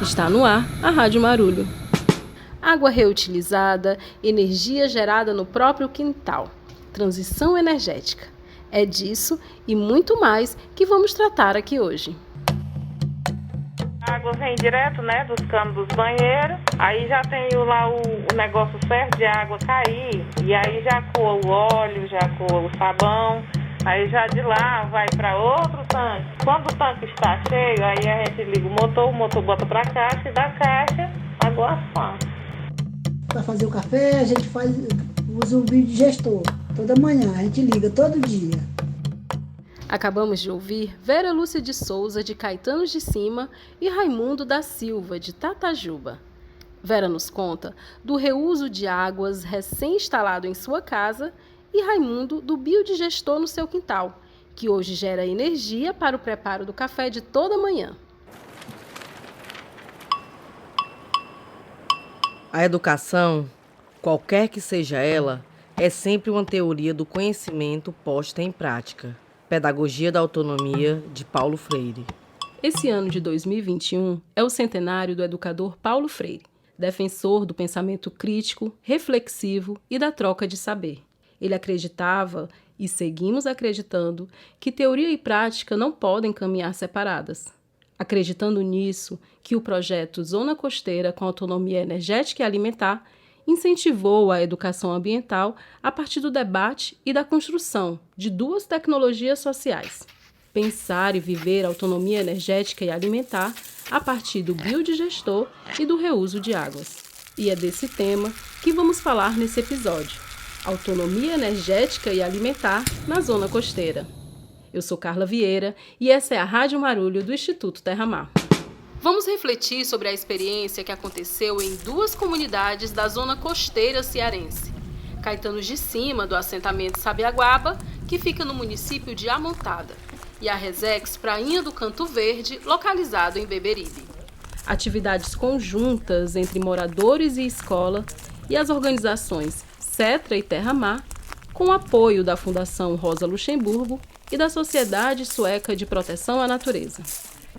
Está no ar a Rádio Marulho. Água reutilizada, energia gerada no próprio quintal, transição energética. É disso e muito mais que vamos tratar aqui hoje. A água vem direto, dos canos dos banheiros, aí já tem lá o negócio certo de água cair, e aí já coa o óleo, já coa o sabão, aí já de lá vai para outro tanque. Quando o tanque está cheio, aí a gente liga o motor bota para a caixa e da caixa água asfalto. Para fazer o café, a gente usa o biodigestor. Toda manhã, a gente liga todo dia. Acabamos de ouvir Vera Lúcia de Souza, de Caetanos de Cima, e Raimundo da Silva, de Tatajuba. Vera nos conta do reuso de águas recém-instalado em sua casa e Raimundo do biodigestor no seu quintal, que hoje gera energia para o preparo do café de toda manhã. A educação, qualquer que seja ela, é sempre uma teoria do conhecimento posta em prática. Pedagogia da Autonomia, de Paulo Freire. Esse ano de 2021 é o centenário do educador Paulo Freire, defensor do pensamento crítico, reflexivo e da troca de saber. Ele acreditava, e seguimos acreditando, que teoria e prática não podem caminhar separadas. Acreditando nisso, que o projeto Zona Costeira com Autonomia Energética e Alimentar incentivou a educação ambiental a partir do debate e da construção de duas tecnologias sociais: pensar e viver autonomia energética e alimentar a partir do biodigestor e do reuso de águas. E é desse tema que vamos falar nesse episódio: autonomia energética e alimentar na Zona Costeira. Eu sou Carla Vieira e essa é a Rádio Marulho do Instituto Terra Mar. Vamos refletir sobre a experiência que aconteceu em duas comunidades da zona costeira cearense. Caetanos de Cima, do assentamento Sabiaguaba, que fica no município de Amontada, e a Resex Prainha do Canto Verde, localizado em Beberibe. Atividades conjuntas entre moradores e escola e as organizações Cetra e Terra Mar, com apoio da Fundação Rosa Luxemburgo e da Sociedade Sueca de Proteção à Natureza.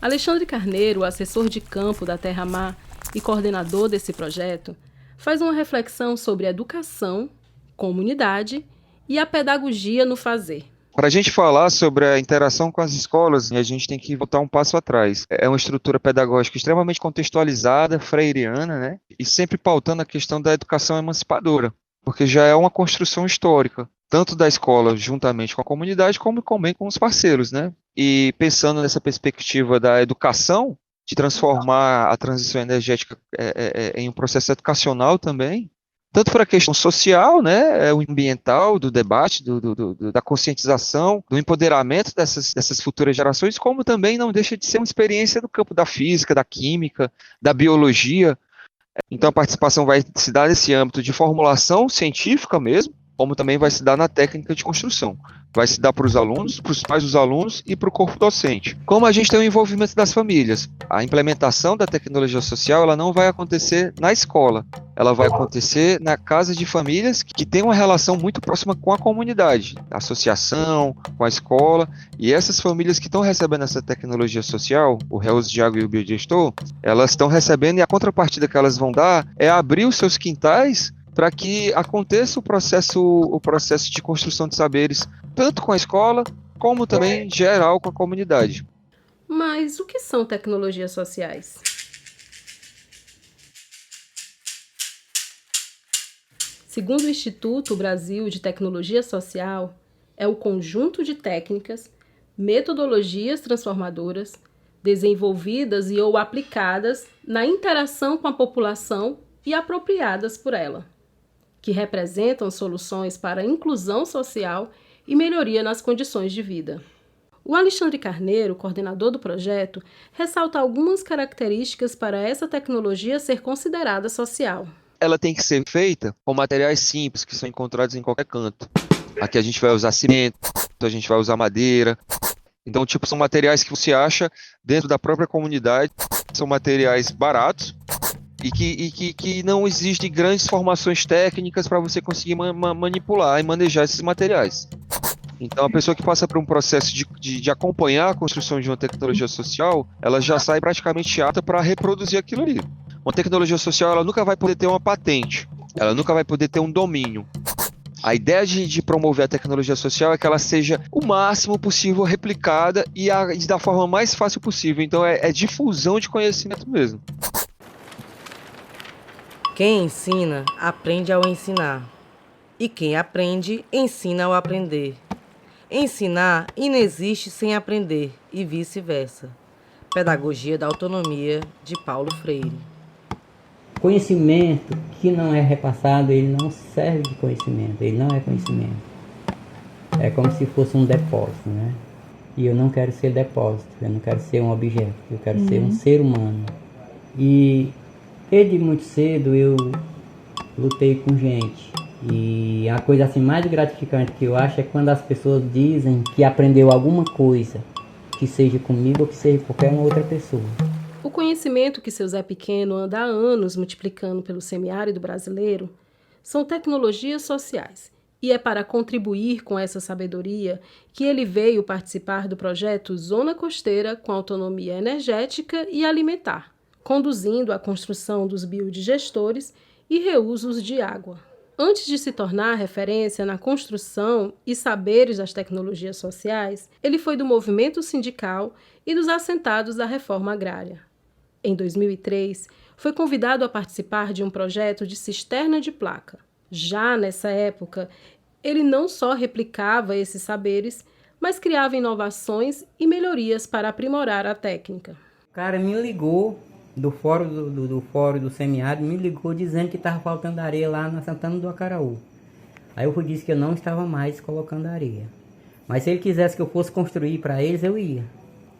Alexandre Carneiro, assessor de campo da Terra Mar e coordenador desse projeto, faz uma reflexão sobre educação, comunidade e a pedagogia no fazer. Para a gente falar sobre a interação com as escolas, a gente tem que voltar um passo atrás. É uma estrutura pedagógica extremamente contextualizada, freiriana, e sempre pautando a questão da educação emancipadora, porque já é uma construção histórica, tanto da escola juntamente com a comunidade, como também com os parceiros, E pensando nessa perspectiva da educação, de transformar a transição energética em um processo educacional também, tanto para a questão social, o ambiental, do debate, da conscientização, do empoderamento dessas futuras gerações, como também não deixa de ser uma experiência do campo da física, da química, da biologia. Então a participação vai se dar nesse âmbito de formulação científica mesmo, como também vai se dar na técnica de construção. Vai se dar para os alunos, para os pais dos alunos e para o corpo docente. Como a gente tem o envolvimento das famílias, a implementação da tecnologia social ela não vai acontecer na escola, ela vai acontecer na casa de famílias que tem uma relação muito próxima com a comunidade, a associação, com a escola, e essas famílias que estão recebendo essa tecnologia social, o reuso de água e o biodigestor, elas estão recebendo e a contrapartida que elas vão dar é abrir os seus quintais para que aconteça o processo de construção de saberes, tanto com a escola, como também geral com a comunidade. Mas o que são tecnologias sociais? Segundo o Instituto Brasil de Tecnologia Social, é o conjunto de técnicas, metodologias transformadoras, desenvolvidas e ou aplicadas na interação com a população e apropriadas por ela, que representam soluções para a inclusão social e melhoria nas condições de vida. O Alexandre Carneiro, coordenador do projeto, ressalta algumas características para essa tecnologia ser considerada social. Ela tem que ser feita com materiais simples, que são encontrados em qualquer canto. Aqui a gente vai usar cimento, a gente vai usar madeira. Então, são materiais que você acha dentro da própria comunidade, são materiais baratos, e que não existem grandes formações técnicas para você conseguir manipular e manejar esses materiais. Então, a pessoa que passa por um processo de acompanhar a construção de uma tecnologia social, ela já sai praticamente apta para reproduzir aquilo ali. Uma tecnologia social, ela nunca vai poder ter uma patente, ela nunca vai poder ter um domínio. A ideia de promover a tecnologia social é que ela seja o máximo possível replicada e da forma mais fácil possível. Então, é difusão de conhecimento mesmo. Quem ensina, aprende ao ensinar. E quem aprende, ensina ao aprender. Ensinar inexiste sem aprender e vice-versa. Pedagogia da Autonomia, de Paulo Freire. Conhecimento que não é repassado, ele não serve de conhecimento, ele não é conhecimento. É como se fosse um depósito, né? E eu não quero ser depósito, eu não quero ser um objeto, eu quero ser um ser humano. E desde muito cedo eu lutei com gente. E a coisa assim mais gratificante que eu acho é quando as pessoas dizem que aprendeu alguma coisa, que seja comigo ou que seja qualquer outra pessoa. O conhecimento que seu Zé Pequeno anda há anos multiplicando pelo semiárido brasileiro são tecnologias sociais. E é para contribuir com essa sabedoria que ele veio participar do projeto Zona Costeira com Autonomia Energética e Alimentar, conduzindo a construção dos biodigestores e reusos de água. Antes de se tornar referência na construção e saberes das tecnologias sociais, ele foi do movimento sindical e dos assentados da reforma agrária. Em 2003, foi convidado a participar de um projeto de cisterna de placa. Já nessa época, ele não só replicava esses saberes, mas criava inovações e melhorias para aprimorar a técnica. O cara me ligou do fórum do semiárido, me ligou dizendo que estava faltando areia lá na Santana do Acaraú. Aí eu disse que eu não estava mais colocando areia. Mas se ele quisesse que eu fosse construir para eles, eu ia.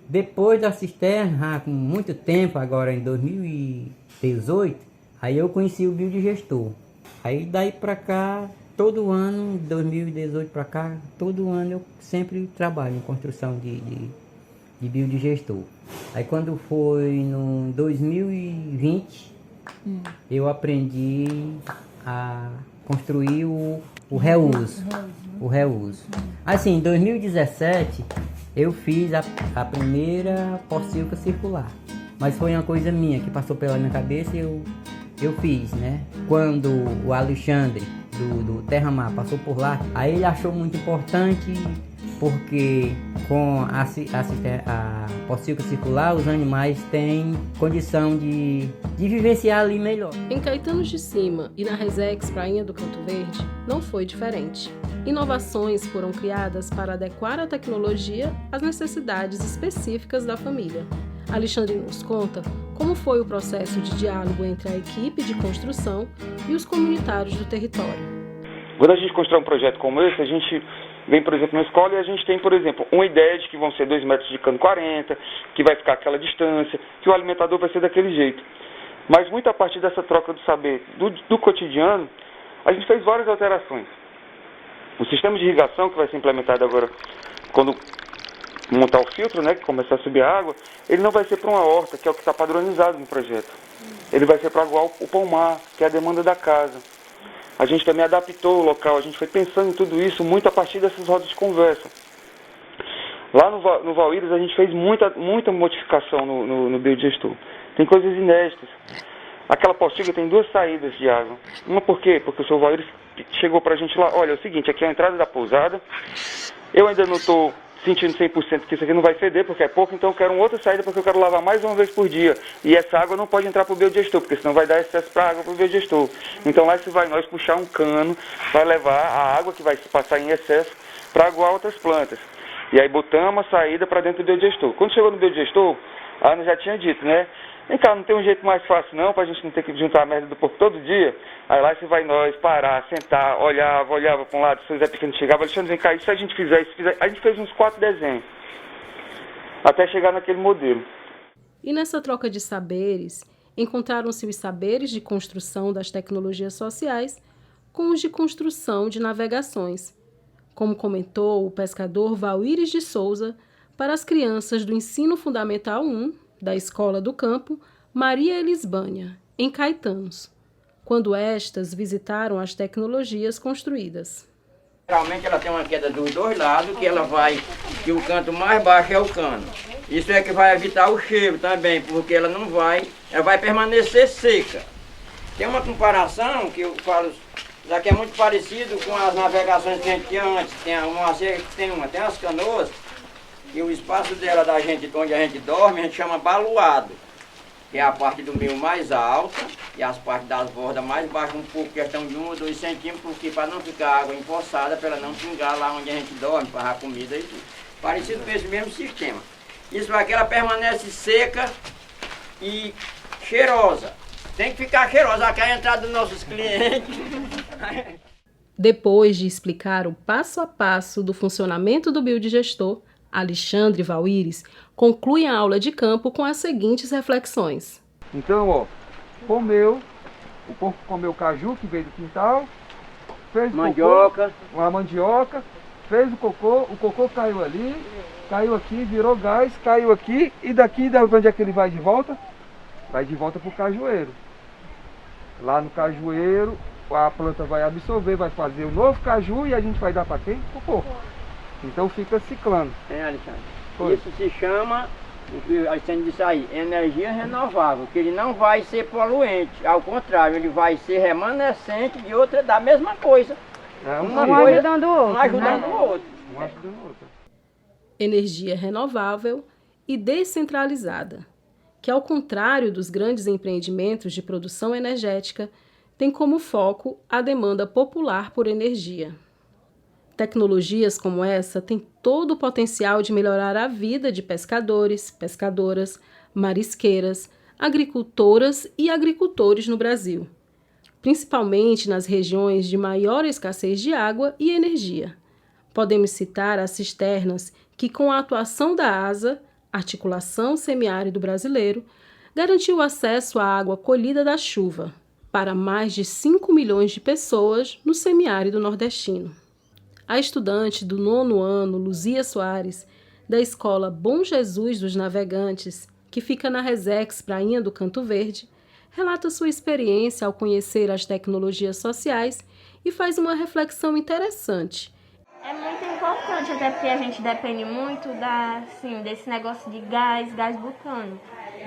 Depois da cisterna, com muito tempo, agora em 2018, aí eu conheci o biodigestor. Aí daí para cá, todo ano, 2018 para cá, todo ano eu sempre trabalho em construção de biodigestor. Aí quando foi no 2020, eu aprendi a construir o reuso. Assim, em 2017, eu fiz a primeira pocilga circular. Mas foi uma coisa minha que passou pela minha cabeça e eu fiz, né? Quando o Alexandre, do Terra Mar, passou por lá, aí ele achou muito importante, porque com a pocilga circular, os animais têm condição de vivenciar ali melhor. Em Caetanos de Cima e na Resex Prainha do Canto Verde, não foi diferente. Inovações foram criadas para adequar a tecnologia às necessidades específicas da família. Alexandre nos conta como foi o processo de diálogo entre a equipe de construção e os comunitários do território. Quando a gente constrói um projeto como esse, a gente vem, por exemplo, na escola e a gente tem, por exemplo, uma ideia de que vão ser 2 metros de cano 40, que vai ficar aquela distância, que o alimentador vai ser daquele jeito. Mas muito a partir dessa troca do saber do cotidiano, a gente fez várias alterações. O sistema de irrigação que vai ser implementado agora, quando montar o filtro, né, que começar a subir a água, ele não vai ser para uma horta, que é o que está padronizado no projeto. Ele vai ser para aguar o pomar, que é a demanda da casa. A gente também adaptou o local, a gente foi pensando em tudo isso muito a partir dessas rodas de conversa. Lá no Valírios a gente fez muita modificação no biodigestor. Tem coisas inéditas. Aquela pocilga tem 2 saídas de água. Uma por quê? Porque o seu Valírios chegou pra gente lá, olha, é o seguinte, aqui é a entrada da pousada, eu ainda não estou sentindo 100% que isso aqui não vai feder, porque é pouco, então eu quero uma outra saída, porque eu quero lavar mais uma vez por dia. E essa água não pode entrar para o biodigestor, porque senão vai dar excesso para a água para o biodigestor. Então lá se vai nós puxar um cano, vai levar a água que vai se passar em excesso para aguar outras plantas. E aí botamos a saída para dentro do biodigestor. Quando chegou no biodigestor, a Ana já tinha dito, né? Vem cá, não tem um jeito mais fácil não, pra gente não ter que juntar a merda do porco todo dia. Aí lá se vai nós parar, sentar, olhava para um lado, se o Zé Pequeno chegava, Alexandre, vem cá, e se a gente fizer isso, a gente fez uns 4 desenhos, até chegar naquele modelo. E nessa troca de saberes, encontraram-se os saberes de construção das tecnologias sociais com os de construção de navegações, como comentou o pescador Valírios de Souza para as crianças do Ensino Fundamental 1, da Escola do Campo, Maria Elisbânia, em Caetanos, quando estas visitaram as tecnologias construídas. Geralmente ela tem uma queda dos dois lados, que o canto mais baixo é o cano. Isso é que vai evitar o cheiro também, porque ela vai permanecer seca. Tem uma comparação que eu falo, já que é muito parecido com as navegações que a gente tinha antes. Tem as canoas, e o espaço dela da gente, onde a gente dorme, a gente chama baluado, que é a parte do meio mais alta e as partes das bordas mais baixas, um pouco, questão de 1 ou 2 centímetros, porque para não ficar água empoçada, para ela não pingar lá onde a gente dorme, para a comida e tudo. Parecido com esse mesmo sistema. Isso aqui ela permanece seca e cheirosa. Tem que ficar cheirosa, aqui é a entrada dos nossos clientes. Depois de explicar o passo a passo do funcionamento do biodigestor, Alexandre Valires conclui a aula de campo com as seguintes reflexões. Então, ó, o porco comeu caju que veio do quintal, fez mandioca, a mandioca, fez o cocô caiu ali, caiu aqui, virou gás, caiu aqui, e daqui, de onde é que ele vai de volta? Vai de volta para o cajueiro. Lá no cajueiro, a planta vai absorver, vai fazer o novo caju e a gente vai dar para quem? Para o porco. Então fica ciclando. Alexandre. Isso se chama, a gente disse aí, energia renovável, que ele não vai ser poluente, ao contrário, ele vai ser remanescente de outra, da mesma coisa. Um ajudando o outro. Um ajudando o outro. Energia renovável e descentralizada, que ao contrário dos grandes empreendimentos de produção energética, tem como foco a demanda popular por energia. Tecnologias como essa têm todo o potencial de melhorar a vida de pescadores, pescadoras, marisqueiras, agricultoras e agricultores no Brasil, principalmente nas regiões de maior escassez de água e energia. Podemos citar as cisternas que, com a atuação da ASA, Articulação Semiárido Brasileiro, garantiu acesso à água colhida da chuva para mais de 5 milhões de pessoas no semiárido nordestino. A estudante do 9º ano, Luzia Soares, da Escola Bom Jesus dos Navegantes, que fica na Resex Prainha do Canto Verde, relata sua experiência ao conhecer as tecnologias sociais e faz uma reflexão interessante. É muito importante, até porque a gente depende muito desse negócio de gás butano.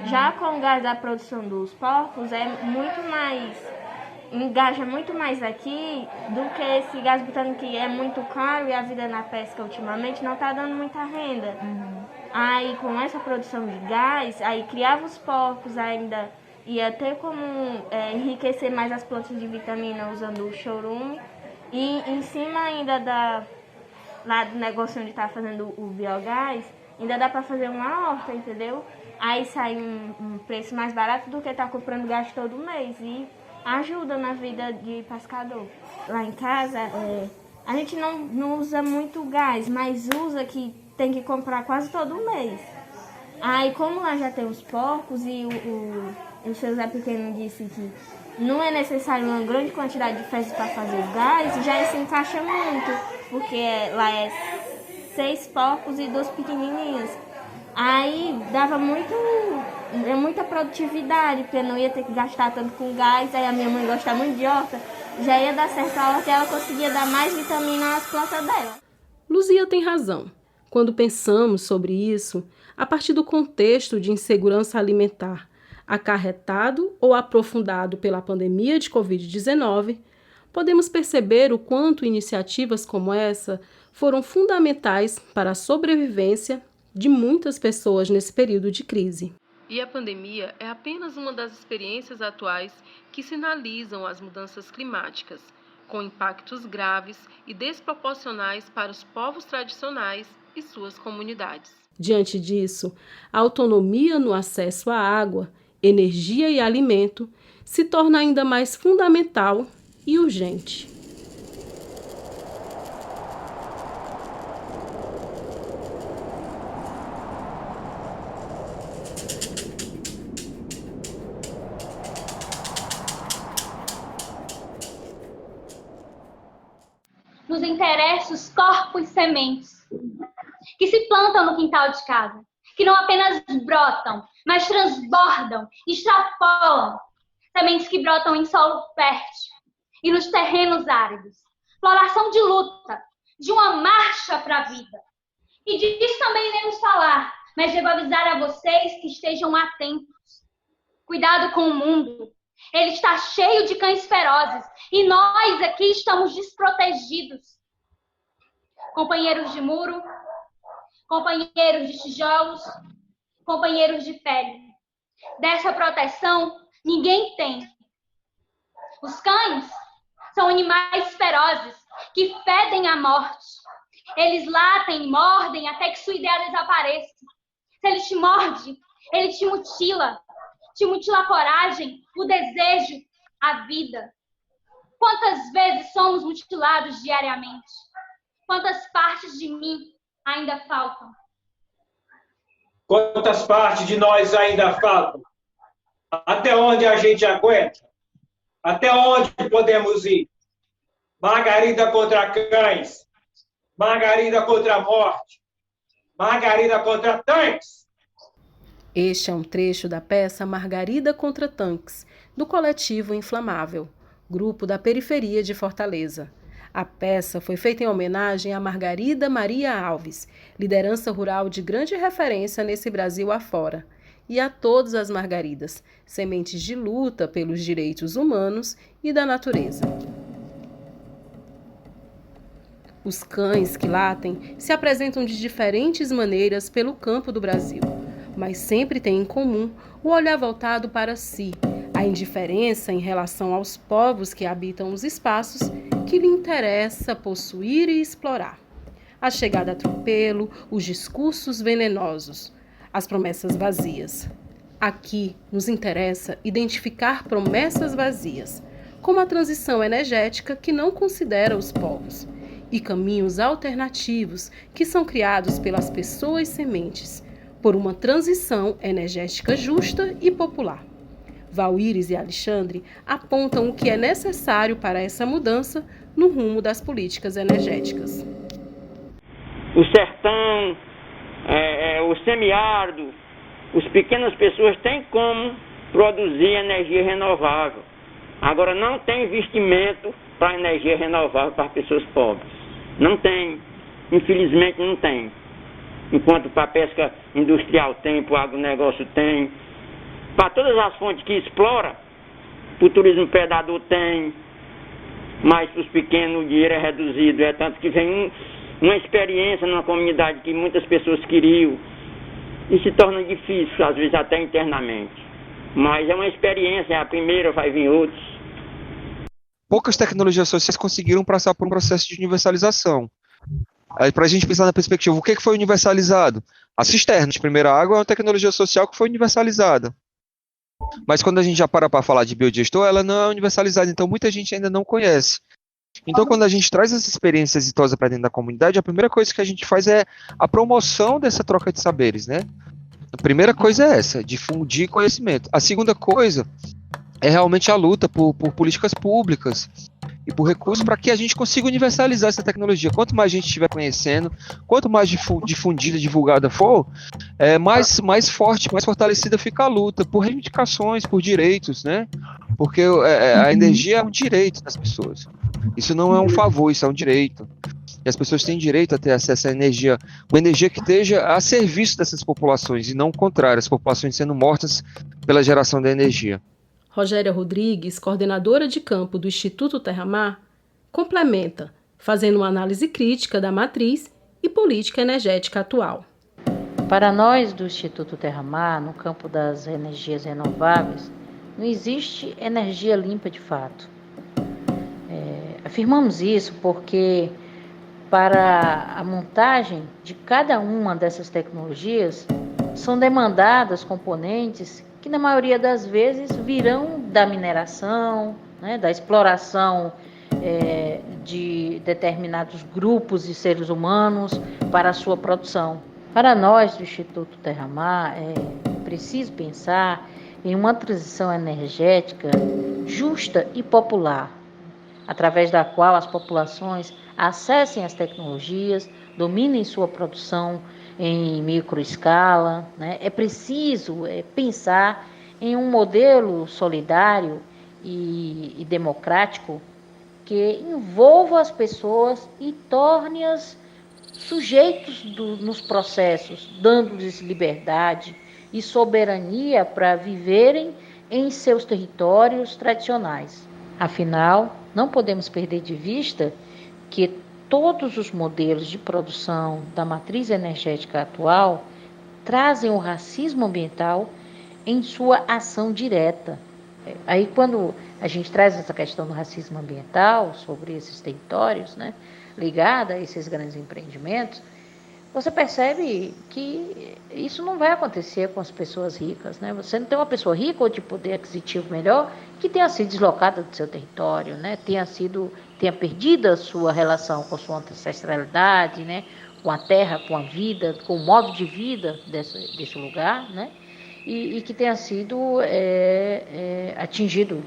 Já com o gás da produção dos porcos, engaja muito mais aqui do que esse gás butano, que é muito caro, e a vida na pesca ultimamente não está dando muita renda. Aí com essa produção de gás, aí criava os porcos, ainda ia ter como enriquecer mais as plantas de vitamina usando o chorume, e em cima ainda lá do negócio onde está fazendo o biogás, ainda dá para fazer uma horta, entendeu? Aí sai um preço mais barato do que estar comprando gás todo mês, e ajuda na vida de pescador. Lá em casa, a gente não usa muito gás, mas usa que tem que comprar quase todo mês. Aí, como lá já tem os porcos, e o seu Zé Pequeno disse que não é necessário uma grande quantidade de fezes para fazer o gás, já se encaixa muito, porque lá é 6 porcos e 2 pequenininhos. Aí dava muita produtividade, porque não ia ter que gastar tanto com gás. Aí a minha mãe gosta muito de horta, já ia dar certo a horta e ela conseguia dar mais vitamina às plantas dela. Luzia tem razão quando pensamos sobre isso a partir do contexto de insegurança alimentar acarretado ou aprofundado pela pandemia de Covid-19, podemos perceber o quanto iniciativas como essa foram fundamentais para a sobrevivência de muitas pessoas nesse período de crise. E a pandemia é apenas uma das experiências atuais que sinalizam as mudanças climáticas, com impactos graves e desproporcionais para os povos tradicionais e suas comunidades. Diante disso, a autonomia no acesso à água, energia e alimento se torna ainda mais fundamental e urgente. Nos interessa os corpos sementes que se plantam no quintal de casa, que não apenas brotam, mas transbordam, extrapolam, sementes que brotam em solo fértil e nos terrenos áridos, exploração de luta, de uma marcha para a vida. E disso também iremos falar, mas devo avisar a vocês que estejam atentos. Cuidado com o mundo. Ele está cheio de cães ferozes e nós aqui estamos desprotegidos. Companheiros de muro, companheiros de tijolos, companheiros de pele. Dessa proteção, ninguém tem. Os cães são animais ferozes que fedem a morte. Eles latem e mordem até que sua ideia desapareça. Se ele te morde, ele te mutila. Te mutila a coragem, o desejo, a vida. Quantas vezes somos mutilados diariamente? Quantas partes de mim ainda faltam? Quantas partes de nós ainda faltam? Até onde a gente aguenta? Até onde podemos ir? Margarida contra cães. Margarida contra a morte. Margarida contra tanques. Este é um trecho da peça Margarida contra Tanques, do coletivo Inflamável, grupo da periferia de Fortaleza. A peça foi feita em homenagem a Margarida Maria Alves, liderança rural de grande referência nesse Brasil afora, e a todas as margaridas, sementes de luta pelos direitos humanos e da natureza. Os cães que latem se apresentam de diferentes maneiras pelo campo do Brasil, mas sempre têm em comum o olhar voltado para si, a indiferença em relação aos povos que habitam os espaços que lhe interessa possuir e explorar. A chegada a atropelo, os discursos venenosos, as promessas vazias. Aqui nos interessa identificar promessas vazias, como a transição energética que não considera os povos, e caminhos alternativos que são criados pelas pessoas sementes, por uma transição energética justa e popular. Valíris e Alexandre apontam o que é necessário para essa mudança no rumo das políticas energéticas. O sertão, o semiárido, as pequenas pessoas têm como produzir energia renovável. Agora, não tem investimento para energia renovável para as pessoas pobres. Não tem. Infelizmente, não tem. Enquanto para a pesca industrial tem, para o agronegócio tem, para todas as fontes que explora, para o turismo predador tem, mas para os pequenos o dinheiro é reduzido. É tanto que vem uma experiência numa comunidade que muitas pessoas queriam e se torna difícil, às vezes até internamente. Mas é uma experiência, a primeira, vai vir outros. Poucas tecnologias sociais conseguiram passar por um processo de universalização. Para a gente pensar na perspectiva, o que foi universalizado? A cisterna de primeira água é uma tecnologia social que foi universalizada. Mas quando a gente já para falar de biodigestor, ela não é universalizada, então muita gente ainda não conhece. Então, quando a gente traz essa experiência exitosa para dentro da comunidade, a primeira coisa que a gente faz é a promoção dessa troca de saberes, né? A primeira coisa é essa, difundir conhecimento. A segunda coisa é realmente a luta por políticas públicas e por recursos para que a gente consiga universalizar essa tecnologia. Quanto mais gente estiver conhecendo, quanto mais difundida, divulgada for, mais forte, mais fortalecida fica a luta por reivindicações, por direitos, né? Porque a energia é um direito das pessoas. Isso não é um favor, isso é um direito. E as pessoas têm direito a ter acesso à energia, uma energia que esteja a serviço dessas populações, e não o contrário, as populações sendo mortas pela geração da energia. Rogéria Rodrigues, coordenadora de campo do Instituto Terra-Mar, complementa, fazendo uma análise crítica da matriz e política energética atual. Para nós do Instituto Terra-Mar, no campo das energias renováveis, não existe energia limpa de fato. Afirmamos isso porque, para a montagem de cada uma dessas tecnologias, são demandadas componentes que, na maioria das vezes, virão da mineração, né, da exploração de determinados grupos de seres humanos para a sua produção. Para nós do Instituto Terra-Mar, é preciso pensar em uma transição energética justa e popular, através da qual as populações acessem as tecnologias, dominem sua produção em microescala, né? É preciso pensar em um modelo solidário e democrático que envolva as pessoas e torne-as sujeitos nos processos, dando-lhes liberdade e soberania para viverem em seus territórios tradicionais. Afinal, não podemos perder de vista que todos os modelos de produção da matriz energética atual trazem o racismo ambiental em sua ação direta. Aí, quando a gente traz essa questão do racismo ambiental sobre esses territórios, né, ligada a esses grandes empreendimentos, você percebe que isso não vai acontecer com as pessoas ricas, né? Você não tem uma pessoa rica ou de poder aquisitivo melhor que tenha sido deslocada do seu território, né? Tenha perdido a sua relação com a sua ancestralidade, né? Com a terra, com a vida, com o modo de vida desse lugar, né? E que tenha sido atingido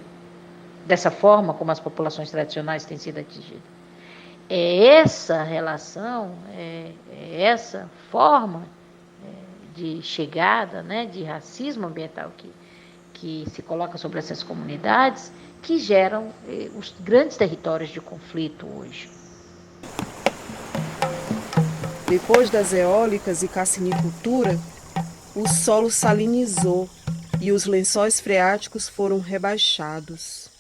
dessa forma como as populações tradicionais têm sido atingidas. É essa relação, essa forma de chegada, né, de racismo ambiental que se coloca sobre essas comunidades que geram os grandes territórios de conflito hoje. Depois das eólicas e cassinicultura, o solo salinizou e os lençóis freáticos foram rebaixados.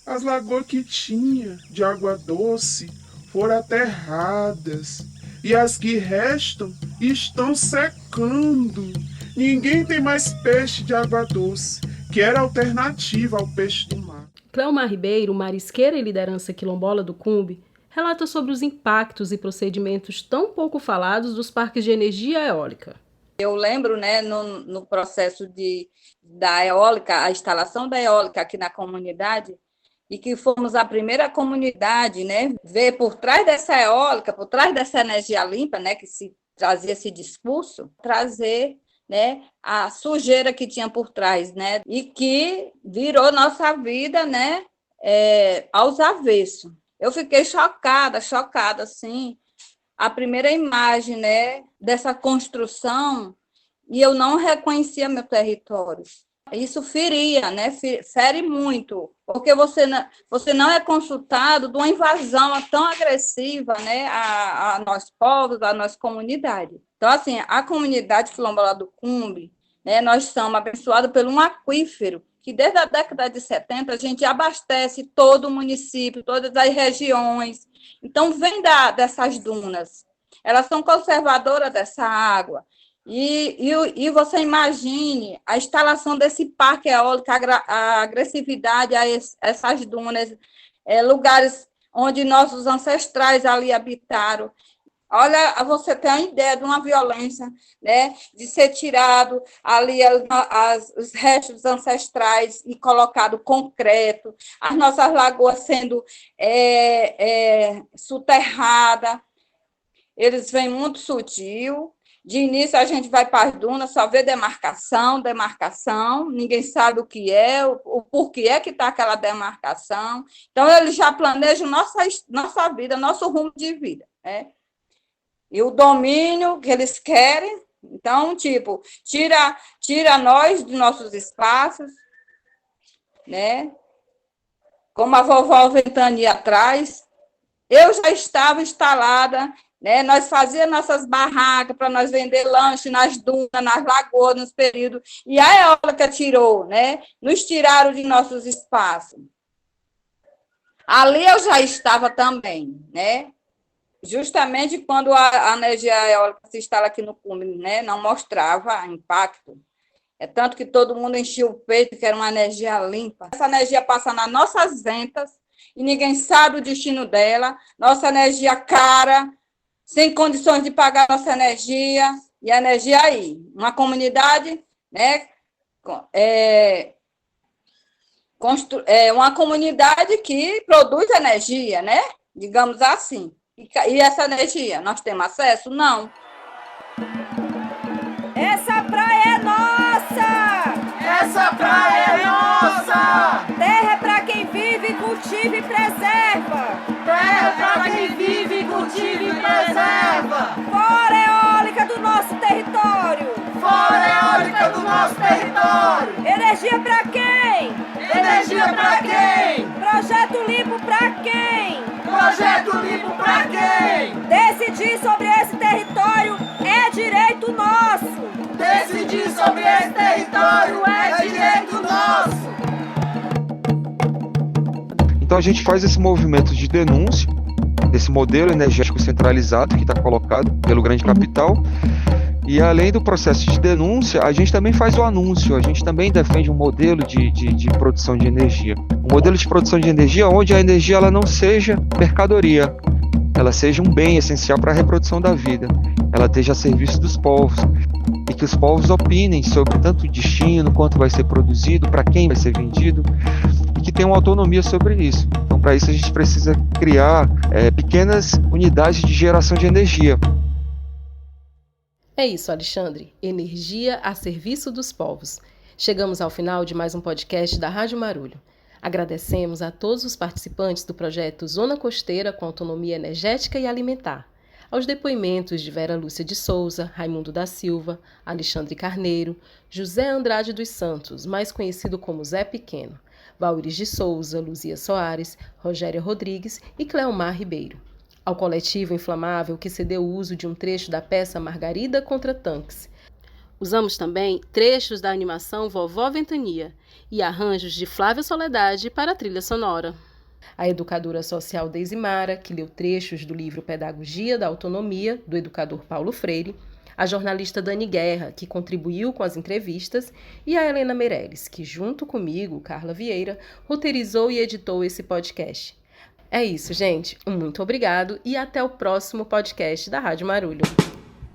As lagoas que tinha de água doce foram aterradas e as que restam estão secando. Ninguém tem mais peixe de água doce, que era alternativa ao peixe do mar. Cleomar Ribeiro, marisqueira e liderança quilombola do Cumbe, relata sobre os impactos e procedimentos tão pouco falados dos parques de energia eólica. Eu lembro, né, no processo da eólica, a instalação da eólica aqui na comunidade, e que fomos a primeira comunidade, né, ver por trás dessa eólica, por trás dessa energia limpa, né, que se trazia esse discurso, trazer, né, a sujeira que tinha por trás, né, e que virou nossa vida, né, aos avessos. Eu fiquei chocada, assim, a primeira imagem, né, dessa construção, e eu não reconhecia meu território. Isso feria, né? Fere muito, porque você não é consultado de uma invasão tão agressiva, né, a nós povos, a nossa comunidade. Então, assim, a comunidade quilombola do Cumbe, né, nós somos abençoados por um aquífero, que desde a década de 70 a gente abastece todo o município, todas as regiões. Então, vem dessas dunas. Elas são conservadoras dessa água. E você imagine a instalação desse parque eólico, a agressividade a essas dunas, lugares onde nossos ancestrais ali habitaram. Olha, você tem a ideia de uma violência, né, de ser tirado ali os restos ancestrais e colocado concreto, as nossas lagoas sendo soterradas. Eles vêm muito sutil. De início, a gente vai para as dunas, só vê demarcação, ninguém sabe o que é, o porquê é que está aquela demarcação. Então, eles já planejam nossa vida, nosso rumo de vida, né? E o domínio que eles querem, então, tipo, tira nós dos nossos espaços, né? Como a vovó Ventania atrás, eu já estava instalada, né? Nós fazíamos nossas barracas para nós vender lanche nas dunas, nas lagoas, nos períodos, e a eólica tirou, né? Nos tiraram de nossos espaços. Ali eu já estava também, né? Justamente quando a energia eólica se instala aqui no Cumbe, né? Não mostrava impacto. É tanto que todo mundo enchia o peito, que era uma energia limpa. Essa energia passa nas nossas ventas e ninguém sabe o destino dela. Nossa energia cara, sem condições de pagar nossa energia, e a energia aí. Uma comunidade, né, uma comunidade que produz energia, né, digamos assim. E essa energia, nós temos acesso? Não. Essa praia é nossa! Essa praia é nossa! Terra é para quem vive, cultiva e preserva! Terra é para quem vive, cultiva e preserva! Fora eólica do nosso território! Fora eólica do nosso território! Energia para quem? Energia para quem? Projeto limpo para direito nosso. Decidir sobre esse território é direito nosso. Então a gente faz esse movimento de denúncia desse modelo energético centralizado que está colocado pelo grande capital. E além do processo de denúncia, a gente também faz o anúncio, a gente também defende um modelo de produção de energia. Um modelo de produção de energia onde a energia ela não seja mercadoria, ela seja um bem essencial para a reprodução da vida, ela esteja a serviço dos povos, e que os povos opinem sobre tanto o destino, quanto vai ser produzido, para quem vai ser vendido, e que tenham autonomia sobre isso. Então, para isso, a gente precisa criar pequenas unidades de geração de energia. É isso, Alexandre. Energia a serviço dos povos. Chegamos ao final de mais um podcast da Rádio Marulho. Agradecemos a todos os participantes do projeto Zona Costeira com Autonomia Energética e Alimentar, aos depoimentos de Vera Lúcia de Souza, Raimundo da Silva, Alexandre Carneiro, José Andrade dos Santos, mais conhecido como Zé Pequeno, Valires de Souza, Luzia Soares, Rogéria Rodrigues e Cleomar Ribeiro. Ao coletivo Inflamável, que cedeu o uso de um trecho da peça Margarida contra Tanques. Usamos também trechos da animação Vovó Ventania e arranjos de Flávia Soledade para a trilha sonora. A educadora social Deisimara, que leu trechos do livro Pedagogia da Autonomia, do educador Paulo Freire, a jornalista Dani Guerra, que contribuiu com as entrevistas, e a Helena Meirelles, que junto comigo, Carla Vieira, roteirizou e editou esse podcast. É isso, gente. Muito obrigado e até o próximo podcast da Rádio Marulho.